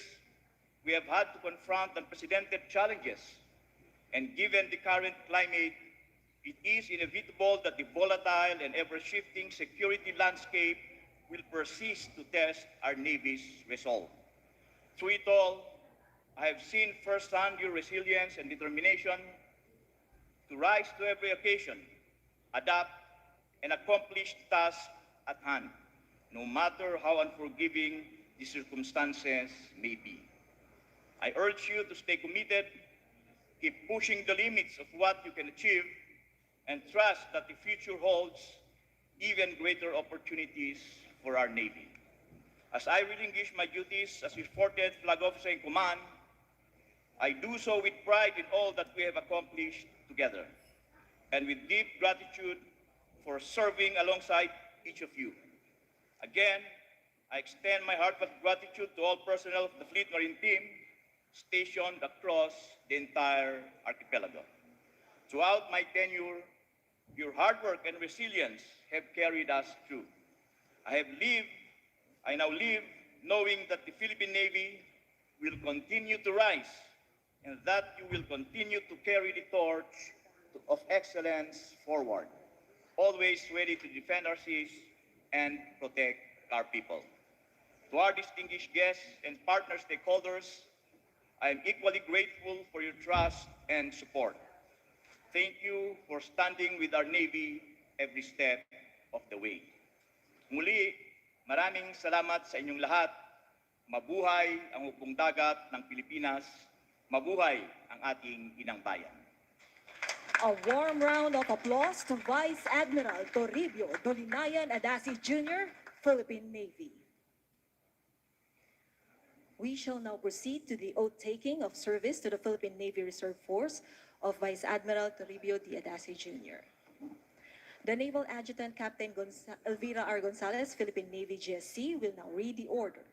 we have had to confront unprecedented challenges, and given the current climate, it is inevitable that the volatile and ever-shifting security landscape will persist to test our Navy's resolve. Through it all, I have seen firsthand your resilience and determination to rise to every occasion, adapt, and accomplish the task at hand, no matter how unforgiving the circumstances may be. I urge you to stay committed, keep pushing the limits of what you can achieve, and trust that the future holds even greater opportunities for our Navy. As I relinquish my duties as your 40th Flag Officer in Command, I do so with pride in all that we have accomplished together, and with deep gratitude for serving alongside each of you. Again, I extend my heartfelt gratitude to all personnel of the Fleet Marine Team stationed across the entire archipelago. Throughout my tenure, your hard work and resilience have carried us through. I now live knowing that the Philippine Navy will continue to rise and that you will continue to carry the torch of excellence forward, always ready to defend our seas and protect our people. To our distinguished guests and partner stakeholders, I am equally grateful for your trust and support. Thank you for standing with our Navy every step of the way. Muli, maraming salamat sa inyong lahat. Mabuhay ang hukbong dagat ng Pilipinas. Mabuhay ang ating inang bayan. A warm round of applause to Vice Admiral Toribio Dolinayan Adasi Jr., Philippine Navy. We shall now proceed to the oath-taking of service to the Philippine Navy Reserve Force of Vice Admiral Toribio D. Adasi Jr. The Naval Adjutant Captain Elvira R. Gonzalez, Philippine Navy GSC, will now read the order.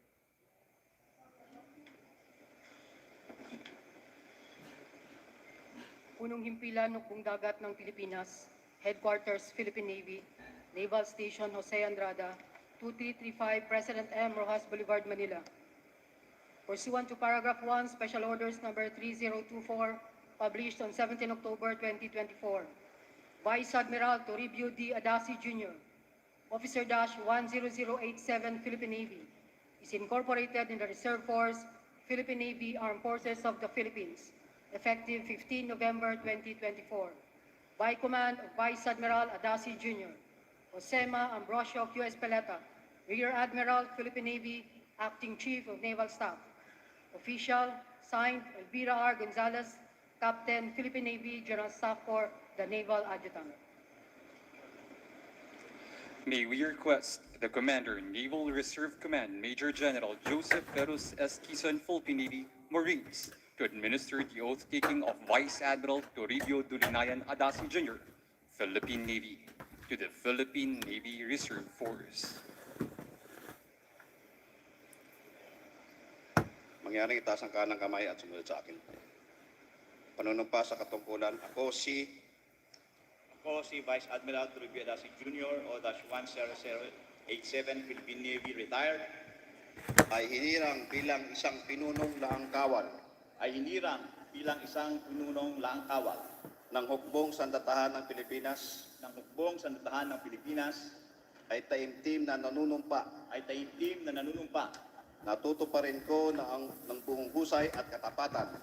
Punong Himpilan ng Hukbong Dagat ng Pilipinas, Headquarters Philippine Navy, Naval Station Jose Andrada, 2335 President M. Rojas Boulevard, Manila. Pursuant to Paragraph 1, Special Orders Number 3024, published on 17 October 2024, Vice Admiral Toribio D. Adasi Jr., Officer Dash 10087 Philippine Navy, is incorporated in the Reserve Force, Philippine Navy Armed Forces of the Philippines, effective 15 November 2024, by command of Vice Admiral Adasi Jr., Josema Ambrosio Q. Espeleta, Rear Admiral, Philippine Navy, Acting Chief of Naval Staff. Official, signed, Elvira R. Gonzalez, Captain, Philippine Navy, General Staff Corps, the Naval Adjutant. May we request the Commander, Naval Reserve Command, Major General Joseph Perus S. Quezon, Philippine Navy, Marines, to administer the oath-taking of Vice Admiral Toribio Dolinayan Adasi Jr., Philippine Navy, to the Philippine Navy Reserve Force. Mangyaring itaas ang kanang kamay at sumunod sa akin. Panunumpa sa katungkulan, ako si Vice Admiral Toribio Adasi Jr. O-10087 Philippine Navy retired. ay hinirang bilang isang pinunong laang kawal ng hukbong sandatahan ng Pilipinas ay taimtim na nanunumpa natutuparin ko ng buong husay at katapatan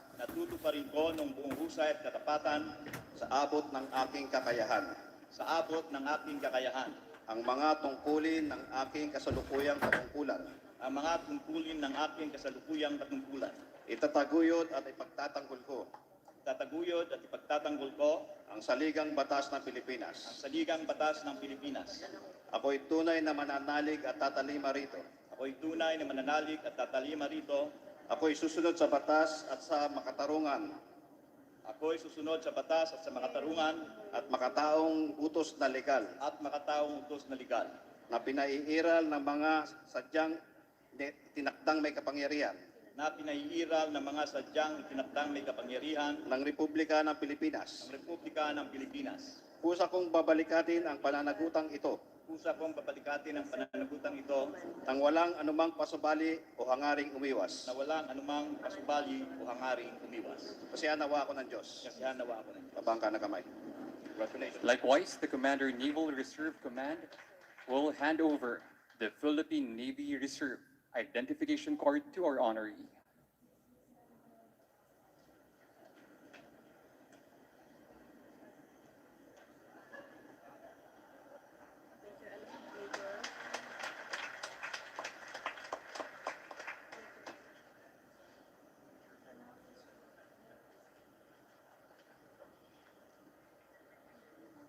sa abot ng aking kakayahan ang mga tungkulin ng aking kasalukuyang katungkulan itataguyod at ipagtatanggol ko ang saligang batas ng Pilipinas. Ako'y tunay na mananalig at tatalima rito. Ako'y susunod sa batas at sa makatarungan. At makataong utos na legal. Na pinaiiral ng mga sadyang tinakdang may kapangyarihan. Ng Republika ng Pilipinas. Kusa kong babalikatin ang pananagutang ito. Nang walang anumang pasubali o hangaring umiwas. Kasihan nawa ako ng Diyos. Tabang ka na kamay. Congratulations. Likewise, the Commander, Naval Reserve Command, will hand over the Philippine Navy Reserve identification card to our honoree.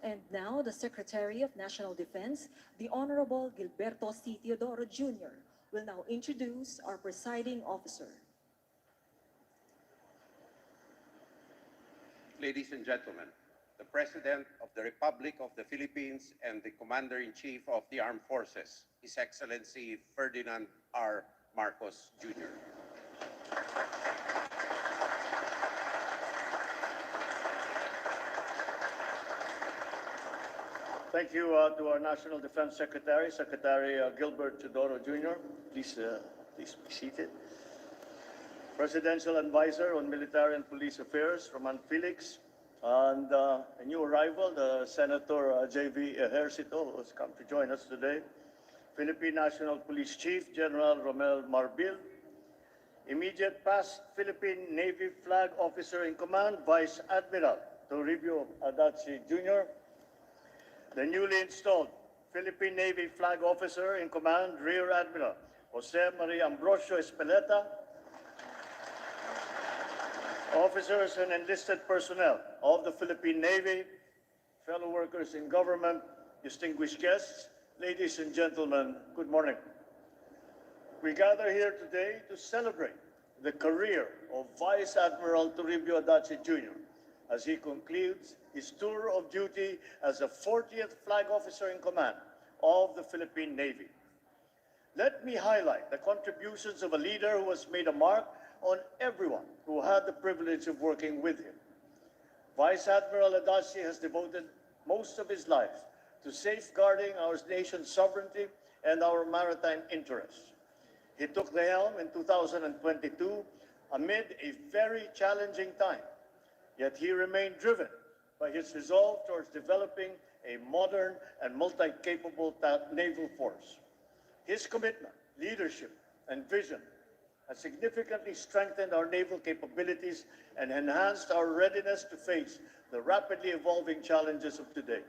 And now, the Secretary of National Defense, the Honorable Gilberto C. Teodoro Jr., will now introduce our presiding officer. Ladies and gentlemen, the President of the Republic of the Philippines and the Commander-in-Chief of the Armed Forces, His Excellency Ferdinand R. Marcos Jr. Thank you to our National Defense Secretary, Secretary Gilbert Teodoro Jr. Please be seated. Presidential Advisor on Military and Police Affairs, Roman Felix, and a new arrival, the Senator J.V. Ejercito, who has come to join us today. Philippine National Police Chief General Romel Marbil, immediate past Philippine Navy Flag Officer in Command, Vice Admiral Toribio Adachi Jr., the newly installed Philippine Navy Flag Officer in Command, Rear Admiral Jose Maria Ambrosio Espeleta, officers and enlisted personnel of the Philippine Navy, fellow workers in government, distinguished guests, ladies and gentlemen, good morning. We gather here today to celebrate the career of Vice Admiral Toribio Adachi Jr. as he concludes his tour of duty as the 40th Flag Officer in Command of the Philippine Navy. Let me highlight the contributions of a leader who has made a mark on everyone who had the privilege of working with him. Vice Admiral Adachi has devoted most of his life to safeguarding our nation's sovereignty and our maritime interests. He took the helm in 2022 amid a very challenging time, yet he remained driven by his resolve towards developing a modern and multi-capable naval force. His commitment, leadership, and vision has significantly strengthened our naval capabilities and enhanced our readiness to face the rapidly evolving challenges of today.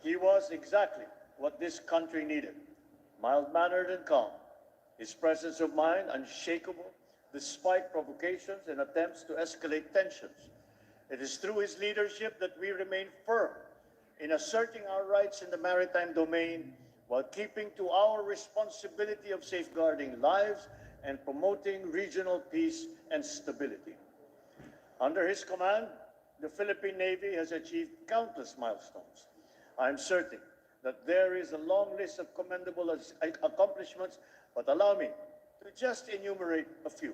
He was exactly what this country needed, mild-mannered and calm, his presence of mind unshakable despite provocations and attempts to escalate tensions. It is through his leadership that we remain firm in asserting our rights in the maritime domain while keeping to our responsibility of safeguarding lives and promoting regional peace and stability. Under his command, the Philippine Navy has achieved countless milestones. I am certain that there is a long list of commendable accomplishments, but allow me to just enumerate a few.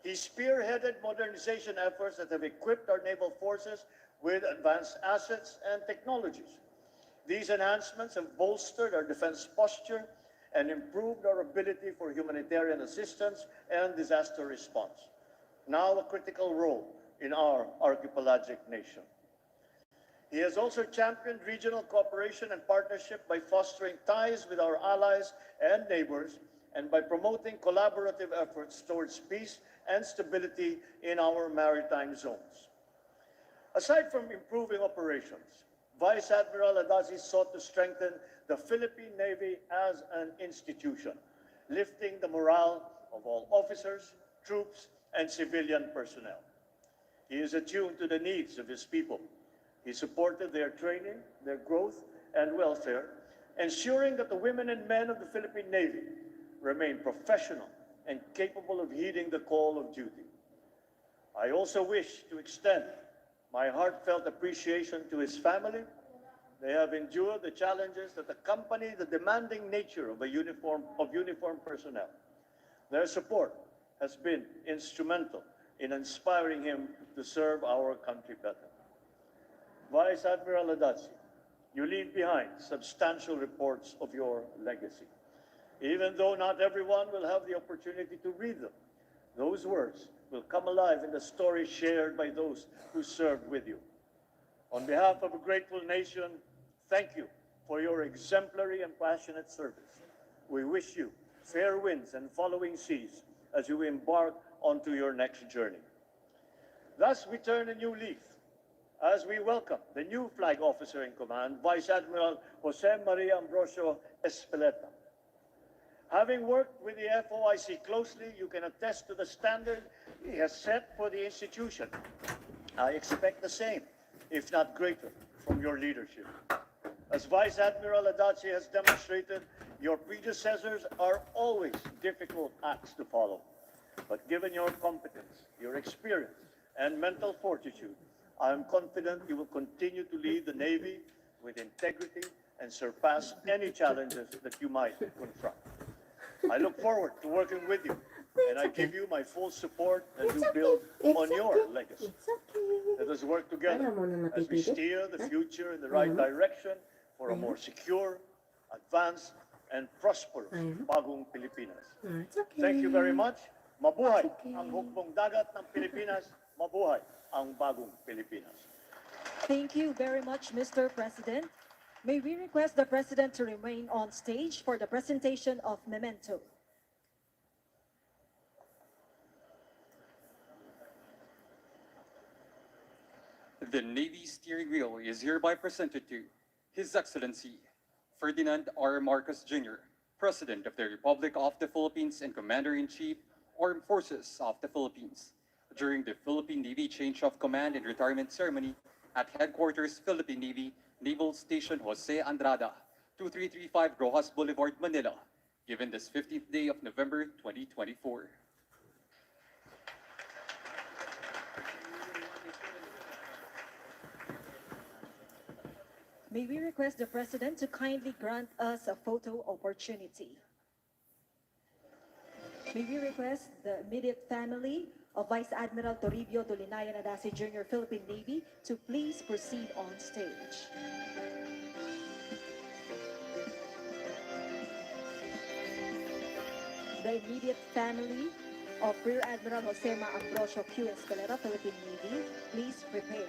He spearheaded modernization efforts that have equipped our naval forces with advanced assets and technologies. These enhancements have bolstered our defense posture and improved our ability for humanitarian assistance and disaster response, now a critical role in our archipelagic nation. He has also championed regional cooperation and partnership by fostering ties with our allies and neighbors and by promoting collaborative efforts towards peace and stability in our maritime zones. Aside from improving operations, Vice Admiral Adachi sought to strengthen the Philippine Navy as an institution, lifting the morale of all officers, troops, and civilian personnel. He is attuned to the needs of his people. He supported their training, their growth, and welfare, ensuring that the women and men of the Philippine Navy remain professional and capable of heeding the call of duty. I also wish to extend my heartfelt appreciation to his family. They have endured the challenges that accompany the demanding nature of uniform personnel. Their support has been instrumental in inspiring him to serve our country better. Vice Admiral Adachi, you leave behind substantial reports of your legacy. Even though not everyone will have the opportunity to read them, those words will come alive in the story shared by those who served with you. On behalf of a grateful nation, thank you for your exemplary and passionate service. We wish you fair winds and following seas as you embark onto your next journey. Thus, we turn a new leaf as we welcome the new Flag Officer in Command, Vice Admiral Jose Maria Ambrosio Espeleta. Having worked with the FOIC closely, you can attest to the standard he has set for the institution. I expect the same, if not greater, from your leadership. As Vice Admiral Adachi has demonstrated, your predecessors are always difficult acts to follow. But given your competence, your experience, and mental fortitude, I am confident you will continue to lead the Navy with integrity and surpass any challenges that you might confront. I look forward to working with you, and I give you my full support as you build on your legacy. It's okay. Let us work together Wala mo na as we napipili. steer the Ha? future in the right direction for a more secure, advanced, and prosperous bagong Pilipinas. It's okay. Thank you very much. Mabuhay It's okay. ang hukbong dagat ng Pilipinas. Mabuhay ang bagong Pilipinas. Thank you very much, Mr. President. May we request the President to remain on stage for the presentation of memento. The Navy steering wheel is hereby presented to His Excellency Ferdinand R. Marcos Jr., President of the Republic of the Philippines and Commander-in-Chief, Armed Forces of the Philippines, during the Philippine Navy Change of Command and Retirement Ceremony at Headquarters Philippine Navy, Naval Station Jose Andrada, 2335 Rojas Boulevard, Manila, given this 15th day of November 2024. May we request the President to kindly grant us a photo opportunity. May we request the immediate family of Vice Admiral Toribio Dolinayan Adasi Jr., Philippine Navy, to please proceed on stage. The immediate family of Rear Admiral Jose Ambrosio Q. Escalera, Philippine Navy, please prepare.